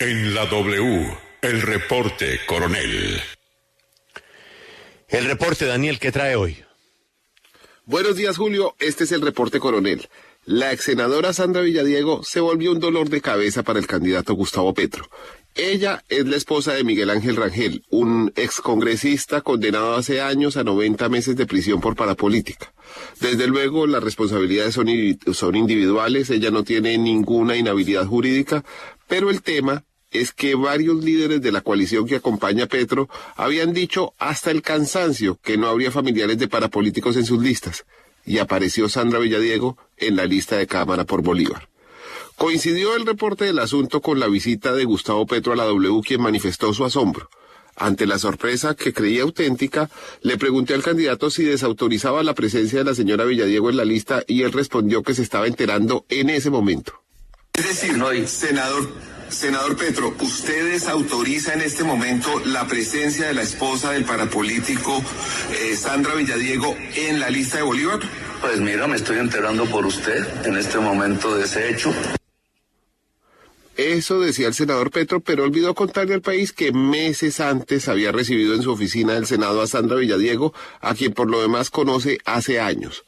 En la W, el reporte, coronel. El reporte, Daniel, ¿qué trae hoy? Buenos días, Julio. Este es el reporte, coronel. La ex senadora Sandra Villadiego se volvió un dolor de cabeza para el candidato Gustavo Petro. Ella es la esposa de Miguel Ángel Rangel, un excongresista condenado hace años a 90 meses de prisión por parapolítica. Desde luego, las responsabilidades son individuales, ella no tiene ninguna inhabilidad jurídica, pero el tema es que varios líderes de la coalición que acompaña a Petro habían dicho hasta el cansancio que no habría familiares de parapolíticos en sus listas, y apareció Sandra Villadiego en la lista de Cámara por Bolívar. Coincidió el reporte del asunto con la visita de Gustavo Petro a la W, quien manifestó su asombro. Ante la sorpresa que creía auténtica, le pregunté al candidato si desautorizaba la presencia de la señora Villadiego en la lista y él respondió que se estaba enterando en ese momento. Es decir, Senador Petro, ¿ustedes autorizan en este momento la presencia de la esposa del parapolítico Sandra Villadiego en la lista de Bolívar? Pues mira, me estoy enterando por usted en este momento de ese hecho. Eso decía el senador Petro, pero olvidó contarle al país que meses antes había recibido en su oficina del Senado a Sandra Villadiego, a quien por lo demás conoce hace años.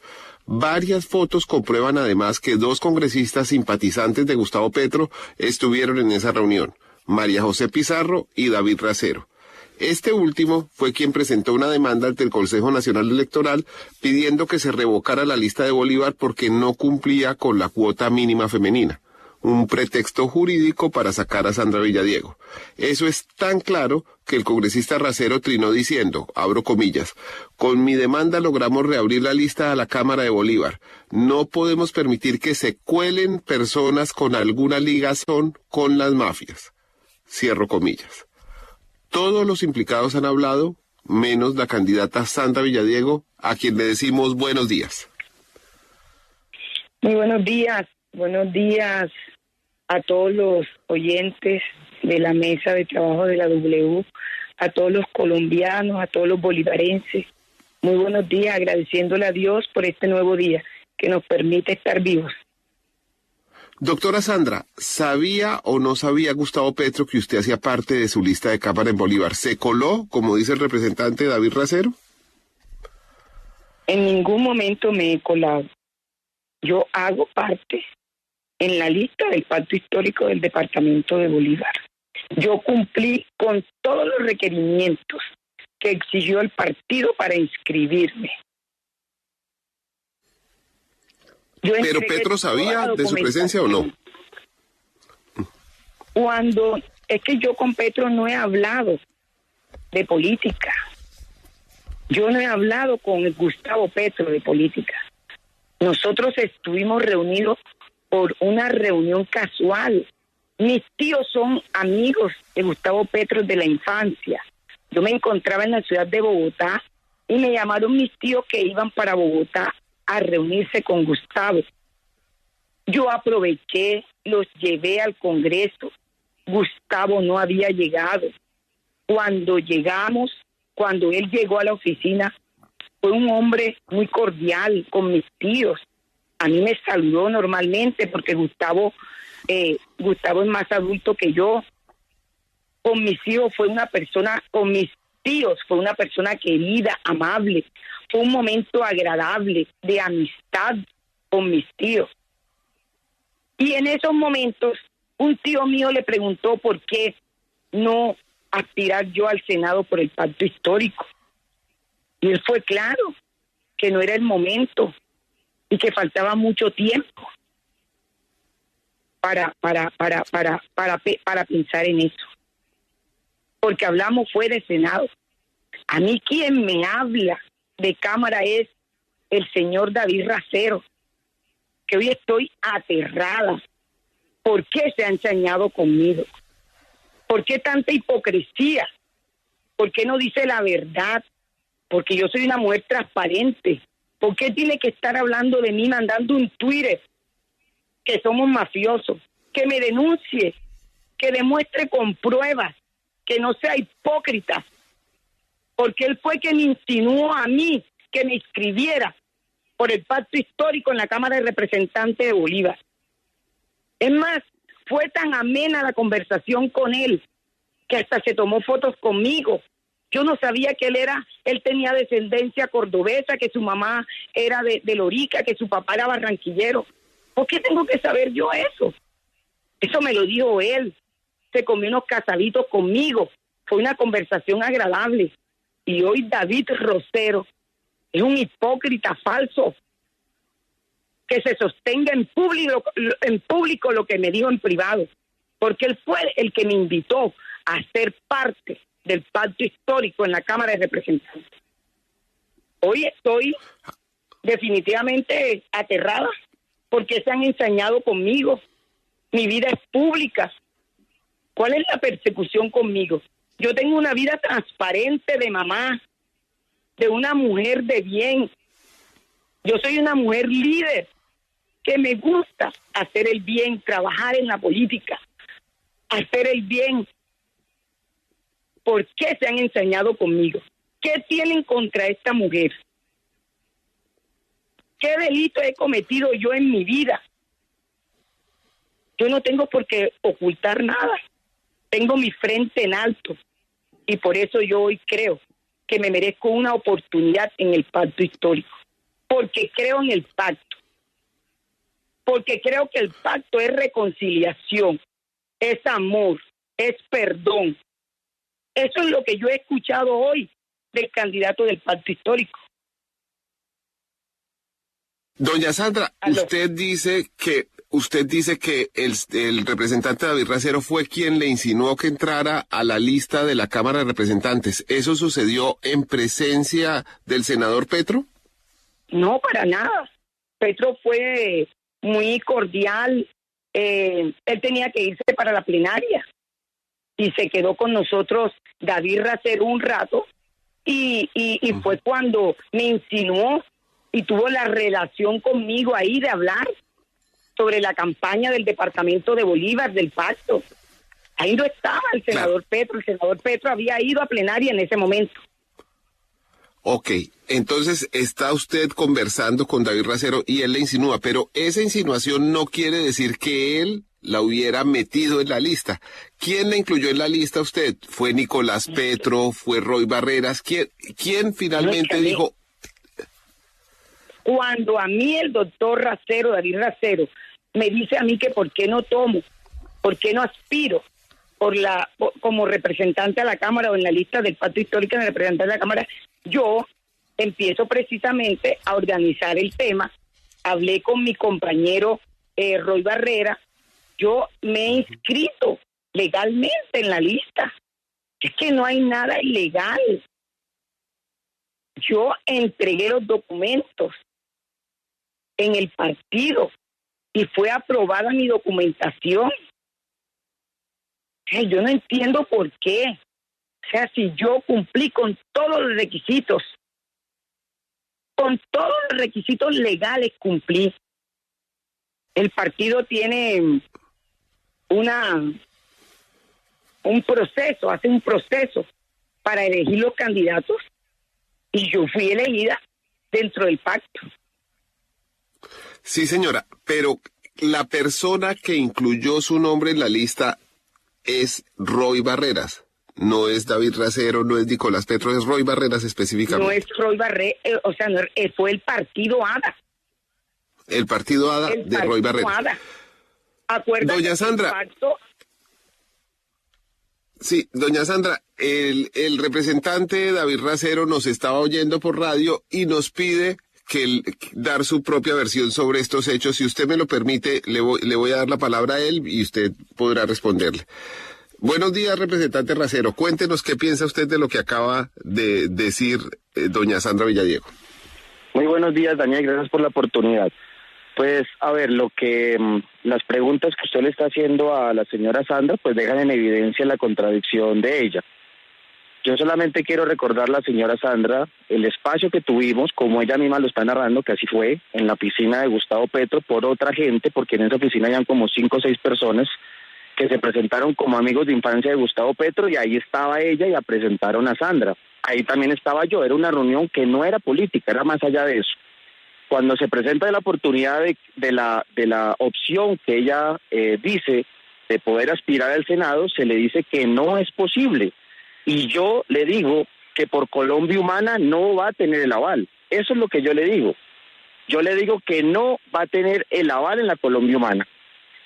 Varias fotos comprueban además que dos congresistas simpatizantes de Gustavo Petro estuvieron en esa reunión, María José Pizarro y David Racero. Este último fue quien presentó una demanda ante el Consejo Nacional Electoral pidiendo que se revocara la lista de Bolívar porque no cumplía con la cuota mínima femenina. Un pretexto jurídico para sacar a Sandra Villadiego. Eso es tan claro que el congresista Racero trinó diciendo, abro comillas, con mi demanda logramos reabrir la lista a la Cámara de Bolívar. No podemos permitir que se cuelen personas con alguna ligazón con las mafias. Cierro comillas. Todos los implicados han hablado, menos la candidata Sandra Villadiego, a quien le decimos buenos días. Muy buenos días. Buenos días a todos los oyentes de la mesa de trabajo de la W, a todos los colombianos, a todos los bolivarenses. Muy buenos días, agradeciéndole a Dios por este nuevo día que nos permite estar vivos. Doctora Sandra, ¿sabía o no sabía Gustavo Petro que usted hacía parte de su lista de Cámara en Bolívar? ¿Se coló, como dice el representante David Racero? En ningún momento me he colado. Yo hago parte en la lista del pacto histórico del departamento de Bolívar. Yo cumplí con todos los requerimientos que exigió el partido para inscribirme. ¿Pero Petro sabía de su presencia o no? Es que yo con Petro no he hablado de política. Yo no he hablado con Gustavo Petro de política. Nosotros estuvimos reunidos por una reunión casual. Mis tíos son amigos de Gustavo Petro de la infancia. Yo me encontraba en la ciudad de Bogotá y me llamaron mis tíos que iban para Bogotá a reunirse con Gustavo. Yo aproveché, los llevé al Congreso. Gustavo no había llegado. Cuando él llegó a la oficina, fue un hombre muy cordial con mis tíos. A mí me saludó normalmente porque Gustavo es más adulto que yo. Con mis tíos fue una persona querida, amable. Fue un momento agradable de amistad con mis tíos. Y en esos momentos, un tío mío le preguntó por qué no aspirar yo al Senado por el pacto histórico. Y él fue claro que no era el momento y que faltaba mucho tiempo para pensar en eso. Porque hablamos fue de Senado. A mí quien me habla de Cámara es el señor David Racero, que hoy estoy aterrada. ¿Por qué se ha ensañado conmigo? ¿Por qué tanta hipocresía? ¿Por qué no dice la verdad? Porque yo soy una mujer transparente. ¿Por qué tiene que estar hablando de mí, mandando un Twitter que somos mafiosos? Que me denuncie, que demuestre con pruebas, que no sea hipócrita. Porque él fue quien me insinuó a mí que me inscribiera por el pacto histórico en la Cámara de Representantes de Bolívar. Es más, fue tan amena la conversación con él que hasta se tomó fotos conmigo. Yo no sabía que él tenía descendencia cordobesa, que su mamá era de Lorica, que su papá era barranquillero. ¿Por qué tengo que saber yo eso? Eso me lo dijo él. Se comió unos casaditos conmigo. Fue una conversación agradable. Y hoy David Rosero es un hipócrita falso que se sostenga en público lo que me dijo en privado. Porque él fue el que me invitó a ser parte del pacto histórico en la Cámara de Representantes. Hoy estoy definitivamente aterrada porque se han ensañado conmigo. Mi vida es pública. ¿Cuál es la persecución conmigo? Yo tengo una vida transparente de mamá, de una mujer de bien. Yo soy una mujer líder que me gusta hacer el bien, trabajar en la política, hacer el bien. ¿Por qué se han ensañado conmigo? ¿Qué tienen contra esta mujer? ¿Qué delito he cometido yo en mi vida? Yo no tengo por qué ocultar nada. Tengo mi frente en alto. Y por eso yo hoy creo que me merezco una oportunidad en el pacto histórico. Porque creo en el pacto. Porque creo que el pacto es reconciliación, es amor, es perdón. Eso es lo que yo he escuchado hoy del candidato del pacto histórico. Doña Sandra, ¿Aló? usted dice que el representante David Racero fue quien le insinuó que entrara a la lista de la Cámara de Representantes. ¿Eso sucedió en presencia del senador Petro? No, para nada. Petro fue muy cordial. Él tenía que irse para la plenaria y se quedó con nosotros David Racero un rato y fue cuando me insinuó y tuvo la relación conmigo ahí de hablar sobre la campaña del departamento de Bolívar, del pacto. Ahí no estaba el senador Petro. El senador Petro había ido a plenaria en ese momento. Ok, entonces está usted conversando con David Racero y él le insinúa, pero esa insinuación no quiere decir que él la hubiera metido en la lista. ¿Quién la incluyó en la lista a usted? ¿Fue Nicolás Petro? ¿Fue Roy Barreras? ¿Quién finalmente dijo? Cuando a mí el doctor Racero, David Racero, me dice a mí que por qué no tomo, por qué no aspiro como representante a la Cámara o en la lista del pacto histórico de representante de la Cámara, yo empiezo precisamente a organizar el tema. Hablé con mi compañero Roy Barrera. Yo me he inscrito legalmente en la lista. Es que no hay nada ilegal. Yo entregué los documentos en el partido y fue aprobada mi documentación. Yo no entiendo por qué. O sea, si yo cumplí con todos los requisitos, con todos los requisitos legales cumplí. El partido tiene un proceso, hace un proceso para elegir los candidatos y yo fui elegida dentro del pacto. Sí, señora, pero la persona que incluyó su nombre en la lista es Roy Barreras. No es David Racero, no es Nicolás Petro, es Roy Barreras específicamente. No es Roy Barreras, o sea, no, fue el partido ADA. El partido ADA de Roy Barreras. ADA. Acuérdate, doña Sandra. Sí, doña Sandra, el representante David Racero nos estaba oyendo por radio y nos pide dar su propia versión sobre estos hechos. Si usted me lo permite, le voy a dar la palabra a él y usted podrá responderle. Buenos días, representante Racero. Cuéntenos qué piensa usted de lo que acaba de decir doña Sandra Villadiego. Muy buenos días, Daniel, gracias por la oportunidad. Pues, a ver, las preguntas que usted le está haciendo a la señora Sandra, pues dejan en evidencia la contradicción de ella. Yo solamente quiero recordar a la señora Sandra el espacio que tuvimos, como ella misma lo está narrando, que así fue, en la piscina de Gustavo Petro, por otra gente, porque en esa piscina habían como 5 o 6 personas que se presentaron como amigos de infancia de Gustavo Petro, y ahí estaba ella y la presentaron a Sandra. Ahí también estaba yo, era una reunión que no era política, era más allá de eso. Cuando se presenta la oportunidad de la opción que ella dice de poder aspirar al Senado, se le dice que no es posible. Y yo le digo que por Colombia Humana no va a tener el aval. Eso es lo que yo le digo. Yo le digo que no va a tener el aval en la Colombia Humana.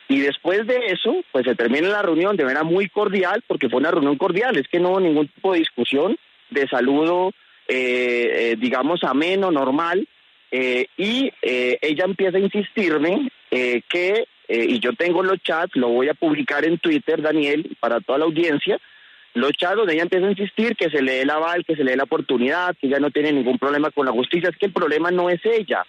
Y después de eso, pues se termina la reunión de manera muy cordial, porque fue una reunión cordial, es que no hubo ningún tipo de discusión, de saludo, digamos, ameno, normal, y ella empieza a insistirme que, y yo tengo los chats, lo voy a publicar en Twitter, Daniel, para toda la audiencia, los chats donde ella empieza a insistir que se le dé el aval, que se le dé la oportunidad, que ella no tiene ningún problema con la justicia. Es que el problema no es ella,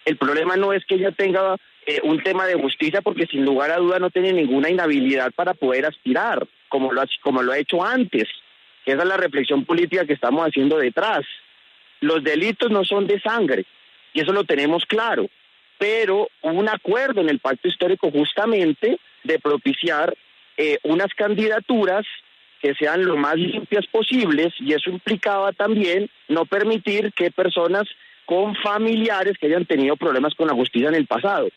el problema no es que ella tenga un tema de justicia, porque sin lugar a duda no tiene ninguna inhabilidad para poder aspirar, como lo ha hecho antes. Esa es la reflexión política que estamos haciendo detrás. Los delitos no son de sangre, y eso lo tenemos claro, pero hubo un acuerdo en el pacto histórico justamente de propiciar unas candidaturas que sean lo más limpias posibles, y eso implicaba también no permitir que personas con familiares que hayan tenido problemas con la justicia en el pasado.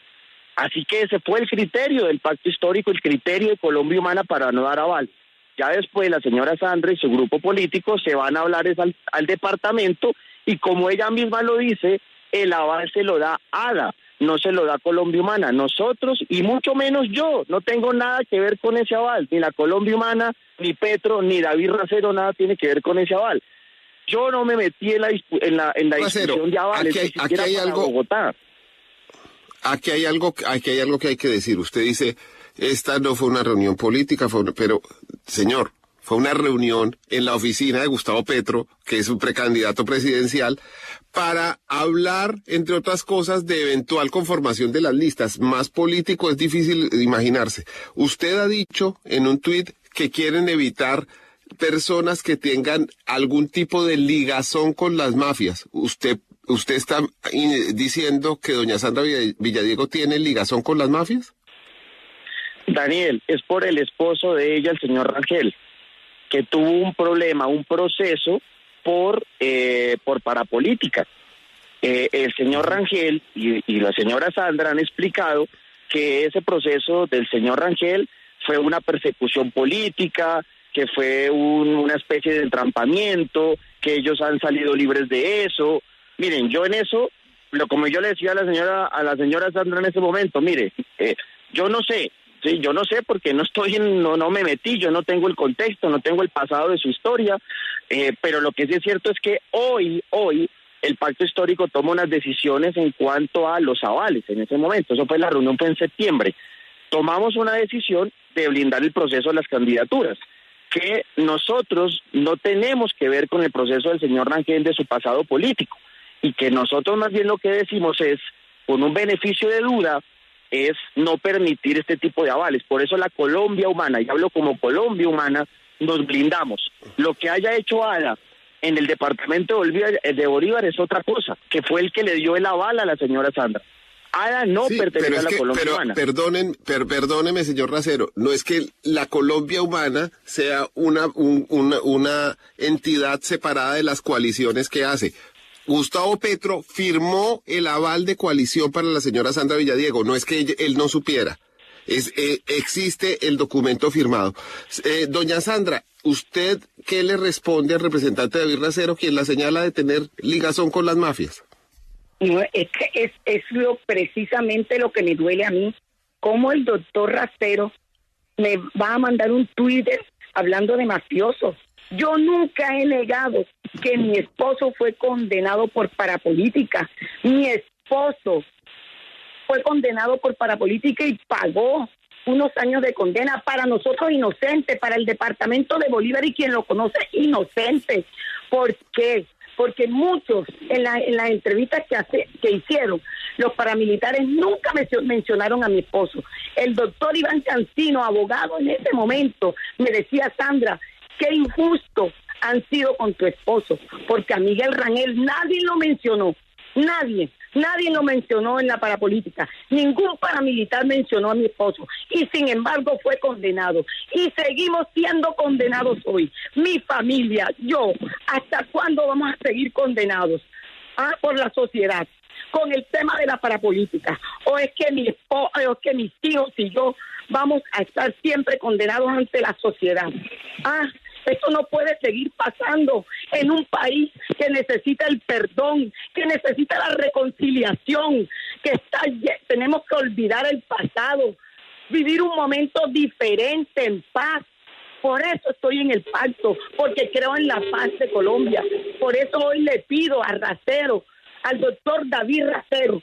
Así que ese fue el criterio del pacto histórico, el criterio de Colombia Humana para no dar aval. Ya después la señora Sandra y su grupo político se van a hablar al departamento, y como ella misma lo dice, el aval se lo da ADA, no se lo da Colombia Humana. Nosotros, y mucho menos yo, no tengo nada que ver con ese aval, ni la Colombia Humana, ni Petro, ni David Racero, nada tiene que ver con ese aval. Yo no me metí en la discusión de avales, aquí hay algo, Bogotá. Aquí hay algo que hay que decir. Usted dice, esta no fue una reunión política, pero, señor, fue una reunión en la oficina de Gustavo Petro, que es un precandidato presidencial, para hablar, entre otras cosas, de eventual conformación de las listas. Más político es difícil imaginarse. Usted ha dicho en un tuit que quieren evitar personas que tengan algún tipo de ligazón con las mafias. ¿Usted está diciendo que doña Sandra Villadiego tiene ligazón con las mafias? Daniel, es por el esposo de ella, el señor Rangel, que tuvo un problema, un proceso por parapolítica. El señor Rangel y la señora Sandra han explicado que ese proceso del señor Rangel fue una persecución política, que fue una especie de entrampamiento, que ellos han salido libres de eso. Miren, yo en eso, como yo le decía a la señora Sandra en ese momento, mire, yo no sé, sí, yo no sé porque no me metí, yo no tengo el contexto, no tengo el pasado de su historia, pero lo que sí es cierto es que hoy el pacto histórico toma unas decisiones en cuanto a los avales en ese momento. Eso fue la reunión, fue en septiembre. Tomamos una decisión de blindar el proceso de las candidaturas, que nosotros no tenemos que ver con el proceso del señor Rangel de su pasado político, y que nosotros más bien lo que decimos es, con un beneficio de duda, es no permitir este tipo de avales. Por eso la Colombia Humana, y hablo como Colombia Humana, nos blindamos. Lo que haya hecho ADA en el departamento de Bolívar es otra cosa, que fue el que le dio el aval a la señona Sandra. ADA no pertenece a la Colombia Humana. Perdóneme, señor Racero, no es que la Colombia Humana sea una entidad separada de las coaliciones que hace. Gustavo Petro firmó el aval de coalición para la señora Sandra Villadiego, no es que él no supiera. Existe el documento firmado. Doña Sandra, ¿usted qué le responde al representante David Racero, quien la señala de tener ligazón con las mafias? No, es que es precisamente lo que me duele a mí. Cómo el doctor Racero me va a mandar un Twitter hablando de mafiosos. Yo nunca he negado que mi esposo fue condenado por parapolítica. Mi esposo fue condenado por parapolítica y pagó unos años de condena. Para nosotros inocente, para el departamento de Bolívar y quien lo conoce inocente. ¿Por qué? Porque muchos en las entrevistas que hicieron los paramilitares nunca mencionaron a mi esposo. El doctor Iván Cancino, abogado en ese momento, me decía: Sandra, qué injusto han sido con tu esposo, porque a Miguel Rangel nadie lo mencionó, nadie lo mencionó en la parapolítica, ningún paramilitar mencionó a mi esposo, y sin embargo fue condenado, y seguimos siendo condenados hoy. Mi familia, yo, ¿hasta cuándo vamos a seguir condenados? Por la sociedad. con el tema de la parapolítica, o es que mi esposo, o es que mis hijos y yo vamos a estar siempre condenados ante la sociedad. Esto no puede seguir pasando en un país que necesita el perdón, que necesita la reconciliación, tenemos que olvidar el pasado, vivir un momento diferente, en paz. Por eso estoy en el pacto, porque creo en la paz de Colombia. Por eso hoy le pido a Racero, al doctor David Racero,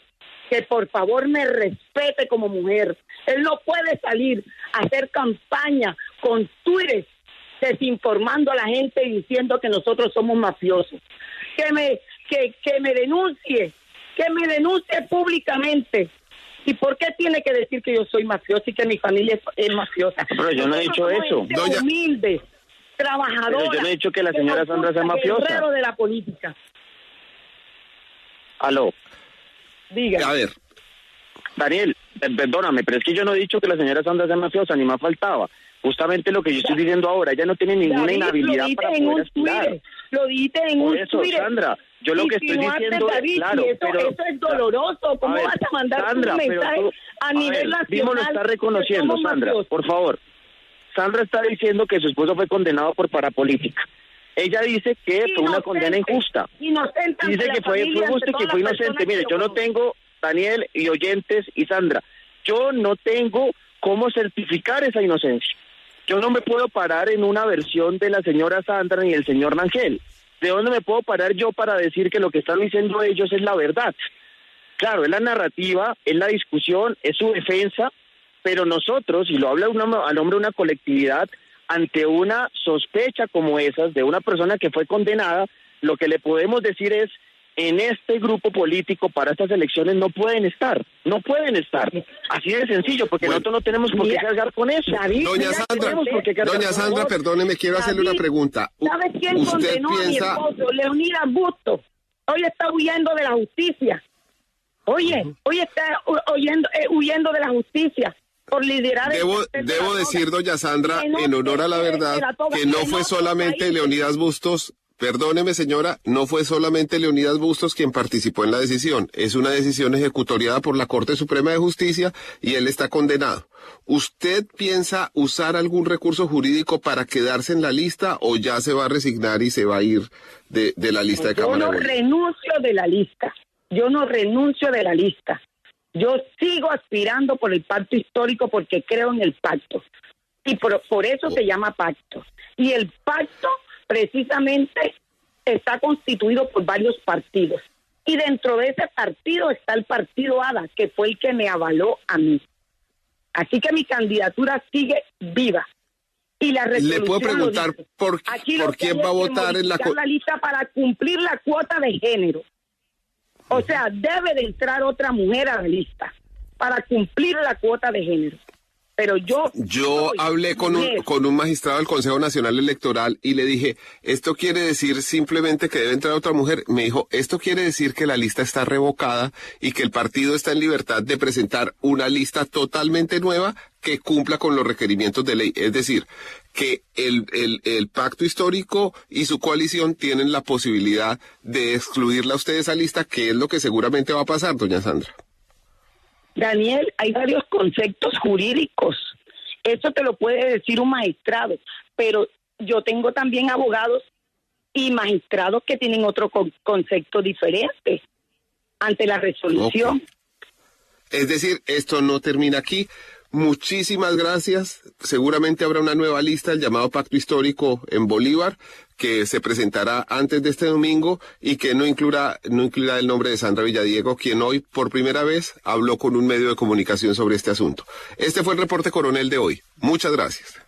que por favor me respete como mujer. Él no puede salir a hacer campaña con Twitter desinformando a la gente y diciendo que nosotros somos mafiosos. Que me denuncie públicamente. ¿Y por qué tiene que decir que yo soy mafiosa y que mi familia es mafiosa? Pero yo no he dicho eso. Humilde, trabajadora. Pero yo no he dicho que la señora Sandra sea mafiosa. Guerrero de la política. Aló. Diga. A ver. Daniel, perdóname, pero es que yo no he dicho que la señora Sandra sea mafiosa, ni más faltaba. Justamente lo que yo estoy diciendo ahora, ella no tiene ninguna David, inhabilidad para poder aspirar. Lo dijiste en un Twitter. Sandra, yo lo que estoy diciendo es, David, claro, eso es doloroso. ¿Cómo vas a mandar Sandra, un mensaje a nivel nacional? Mismo lo está reconociendo, Sandra, mafiosos? por favor. Sandra está diciendo que su esposo fue condenado por parapolítica. Ella dice que fue una condena injusta. Inocente. Dice que fue justo y que fue inocente. Mire, yo no tengo, Daniel y oyentes y Sandra, yo no tengo cómo certificar esa inocencia. Yo no me puedo parar en una versión de la señora Sandra ni el señor Rangel. ¿De dónde me puedo parar yo para decir que lo que están diciendo ellos es la verdad? Claro, es la narrativa, es la discusión, es su defensa, pero nosotros, y lo habla a nombre de una colectividad, ante una sospecha como esas de una persona que fue condenada, lo que le podemos decir es, en este grupo político para estas elecciones no pueden estar. Así de sencillo, porque nosotros no tenemos por qué cargar con eso. David, doña Sandra, perdóneme, quiero hacerle una pregunta. ¿Sabes quién condenó a mi esposo? Leonidas Bustos. Hoy está huyendo de la justicia. Hoy está huyendo de la justicia por liderar. Debo decir, doña Sandra, en honor a la verdad, que no fue solamente Leonidas Bustos. Perdóneme, señora, no fue solamente Leonidas Bustos quien participó en la decisión. Es una decisión ejecutoriada por la Corte Suprema de Justicia y él está condenado. ¿Usted piensa usar algún recurso jurídico para quedarse en la lista o ya se va a resignar y se va a ir de la lista de Cámara? Yo no renuncio de la lista. Yo sigo aspirando por el pacto histórico porque creo en el pacto. Y por eso se llama pacto. Y el pacto precisamente está constituido por varios partidos. Y dentro de ese partido está el partido ADA, que fue el que me avaló a mí. Así que mi candidatura sigue viva. Y la resolución le puedo preguntar por quién va a votar en la lista para cumplir la cuota de género. O sea, debe de entrar otra mujer a la lista para cumplir la cuota de género. Pero yo hablé con un magistrado del Consejo Nacional Electoral y le dije, ¿esto quiere decir simplemente que debe entrar otra mujer? Me dijo, esto quiere decir que la lista está revocada y que el partido está en libertad de presentar una lista totalmente nueva que cumpla con los requerimientos de ley. Es decir, que el pacto histórico y su coalición tienen la posibilidad de excluirla a usted de esa lista, que es lo que seguramente va a pasar, doña Sandra. Daniel, hay varios conceptos jurídicos. Eso te lo puede decir un magistrado, pero yo tengo también abogados y magistrados que tienen otro concepto diferente ante la resolución. Okay. Es decir, esto no termina aquí. Muchísimas gracias. Seguramente habrá una nueva lista, el llamado Pacto Histórico en Bolívar, que se presentará antes de este domingo y que no incluirá el nombre de Sandra Villadiego, quien hoy por primera vez habló con un medio de comunicación sobre este asunto. Este fue el reporte coronel de hoy. Muchas gracias.